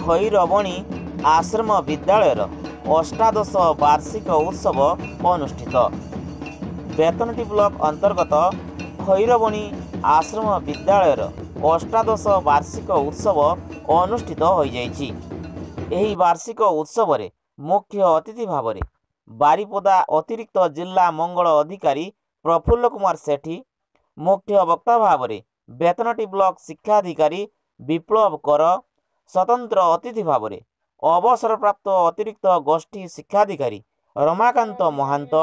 खैरबणी आश्रम विद्यालयर अष्टादश वार्षिक उत्सव अनुष्ठित। बेतनटी ब्लॉक अंतर्गत खैरबणी आश्रम विद्यालयर अष्टादश वार्षिक उत्सव अनुष्ठित हो जाइछि। एही वार्षिक उत्सव रे मुख्य अतिथि भाव में बारिपदा अतिरिक्त जिला मंगल अधिकारी प्रफुल्ल कुमार सेठी, मुख्य वक्ता भाव में बेतनटी ब्लॉक शिक्षाधिकारी विप्लव कर, स्वतंत्र अतिथि भाव में अवसरप्राप्त अतिरिक्त गोष्ठी शिक्षाधिकारी रमाकांत महांत,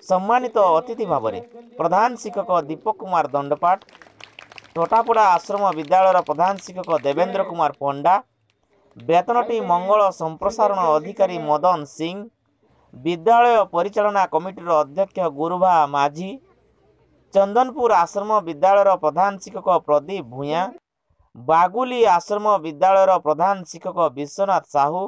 सम्मानित अतिथि भाव में प्रधान शिक्षक दीपक कुमार दंडपाठ, टोटापड़ा आश्रम विद्यालय प्रधान शिक्षक देवेंद्र कुमार पंडा, बेतनटी मंगल संप्रसारण अधिकारी मदन सिंह, विद्यालय परिचालना कमिटीर अध्यक्ष गुरुभा माझी, चंदनपुर आश्रम विद्यालय प्रधान शिक्षक प्रदीप भूया, बागुली आश्रम विद्यालय प्रधान शिक्षक विश्वनाथ साहू,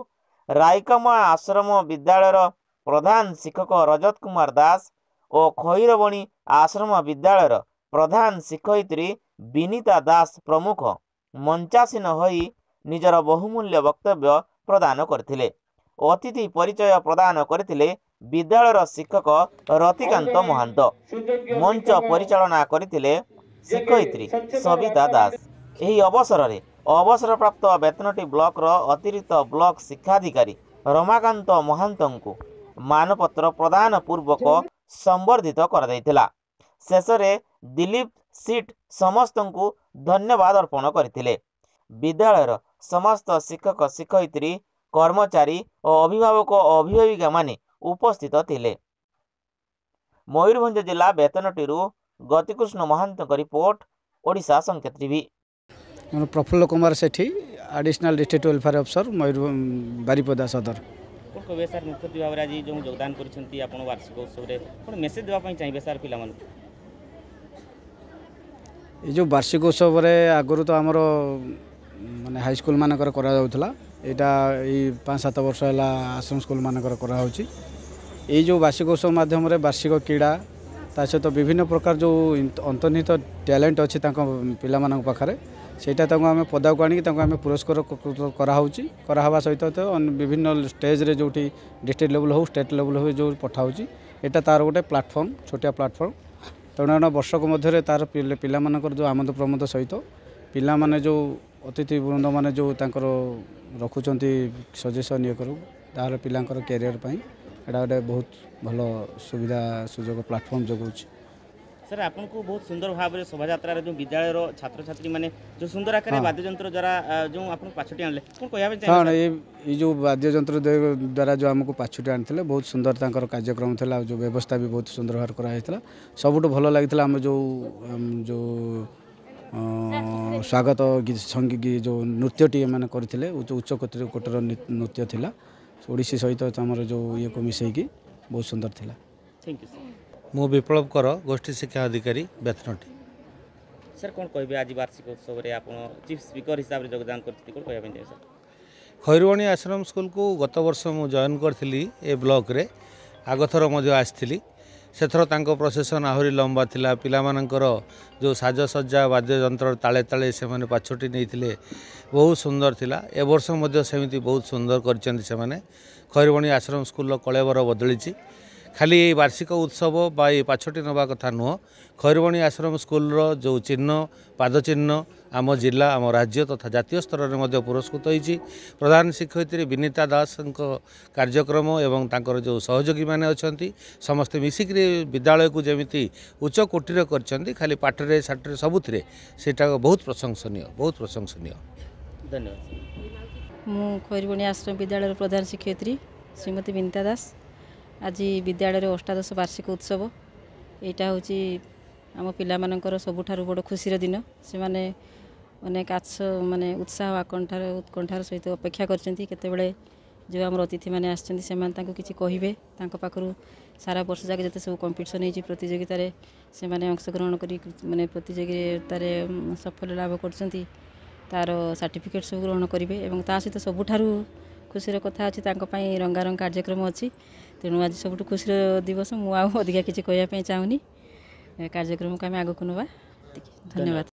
रायकमा आश्रम विद्यालय प्रधान शिक्षक रजत कुमार दास और खैरबणी आश्रम विद्यालय प्रधान शिक्षयित्री विनीता दास प्रमुख मंचासीन होई निजर बहुमूल्य वक्तव्य प्रदान करथिले। अतिथि परिचय प्रदान करथिले विद्यालयर शिक्षक रतिकांत महांत। मंच परिचालना करथिले शिक्षयित्री सविता दास। एही अवसर में अवसरप्राप्त बेतनटी ब्लॉक अतिरिक्त ब्लॉक शिक्षाधिकारी रमाकांत महांत को मानपत्र प्रदान पूर्वक संबर्धित कर शेष में दिलीप सीट समस्त को धन्यवाद अर्पण करथिले। विद्यालयर समस्त शिक्षक शिक्षयित्री कर्मचारी और अभिभावक और अभिभाविका माने उपस्थित थिले। मयूरभंज जिला बेतनटी गतिकृष्ण महांत रिपोर्ट ओडिशा संकेत टीवी। प्रफुल्ल कुमार सेठी एडिशनल डिस्ट्रिक्ट वेलफेयर अफसर मयूर बारिपदा सदर। सर मुख्य अतिथि भाव आज जो योगदान कर वार्षिक उत्सव में कौन मेसेज देवाई चाहिए सर पिला ये जो वार्षिक उत्सव आगुरी तो आमर माने हाई स्कूल मानकर करा जाउथला, एटा 5-7 वर्ष है आश्रम स्कूल मानकर करा होची। ये जो वार्षिक उत्सव माध्यम वार्षिक क्रीड़ा ता सहित विभिन्न प्रकार जो अंतर्निहित टैलेंट अच्छी पिला पाखे सेटा आम पदा को आम पुरस्कार करावा सहित विभिन्न स्टेज रे जो डिस्ट्रिक्ट लेवल हो स्टेट लेवल हो जो पठाऊँगी एटा तार गोटे प्लाटफर्म छोटिया प्लाटफर्म तेणु वर्षक मध्य तार पिला जो आमद प्रमोद सहित पिला माने जो अतिथि वृंद माने जो रखुंट सजेसन ये करूँ तार पिलांकर कैरियर पाई एटा गोटे बहुत भल सुविधा सुजोग प्लाटफर्म जगह। सर आपन को बहुत सुंदर भाव में शोभा यात्रा जो विद्यालय छात्र छात्री माने जो सुंदर आकार वाद्ययंत्र द्वारा जो आपन पाछुटी आनले कौन कहबे चाहिए? ये जो वाद्ययंत्र द्वारा जो हमको पाछुटी आनथिले बहुत सुंदर तांकर कार्यक्रम थिला, जो व्यवस्था भी बहुत सुंदर भाव करा हेतला। सबुठ भल लागितला हम जो स्वागत गीत संगीत जो नृत्यटी माने करथिले उच्च कोटर नृत्य थिला ओडिसी सहित हमर जो ये को मिसेकी बहुत सुंदर थिला। Thank you sir. मु विप्लव कर गोष्ठी शिक्षा अधिकारी बेतनटी। सर कौन कहबे आज वार्षिक उत्सव रे आपण चीफ स्पीकर हिसाब से योगदान करथि कोन कहबे चाहिए सर? खैरबणी आश्रम स्कूल को गत वर्ष मु जॉइन करथिली ए ब्लॉक रे आगथर मध्य आस्थिली सेथर तांको प्रोसेसन आहुरी लंबा थिला। पिला मानकर जो साजसज्जा वाद्ययंत्र ताले ताले से माने पाछोटी नहीं बहुत सुंदर थिला। ए वर्ष मध्य सेमिति बहुत सुंदर करचंती से माने खैरबणी आश्रम स्कूल कलेबर बदली खाली वार्षिक उत्सव बा पाछोटी नवा कथा नुह। खैरबणी आश्रम स्कूल जो चिन्ह पादचिन्ह आम जिला आम राज्य तथा जातीय स्तर में पुरस्कृत होती। प्रधान शिक्षयित्री विनीता दास कार्यक्रम एवं तांकर जो सहयोगी माने अछंती समस्त मिसिक विद्यालय को जमीती उच्च कोटीर करछंती खाली पाठरे साठरे सबुथिरे सेटा बहुत प्रशंसनीय धन्यवाद। मु खैरबणी आश्रम विद्यालय प्रधान शिक्षयित्री श्रीमती विनीता दास। आज विद्यालय अष्टादश वार्षिक उत्सव यहाँ हूँ आम पिलामानंकर सबुठारु बड़ खुशीर दिन से माने अनेक माने उत्साह उत्कंठार सहित अपेक्षा करते जो आम अतिथि मैंने आसमाने किसी कहे पाखु सारा वर्ष जाके जिते सब कंपिटिशन हो प्रतियोगित से अंशग्रहण कर माने प्रतियोगितार सफल लाभ कर तार सर्टिफिकेट सब ग्रहण करेंगे और ता सहित सबुठारु खुशीर कथा अच्छी रंगारंग कार्यक्रम अच्छी तेणु आज सब खुशीर दिवस मुझे अधिका किसी कहवाई चाहूनी कार्यक्रम को आम आगक नवा। धन्यवाद।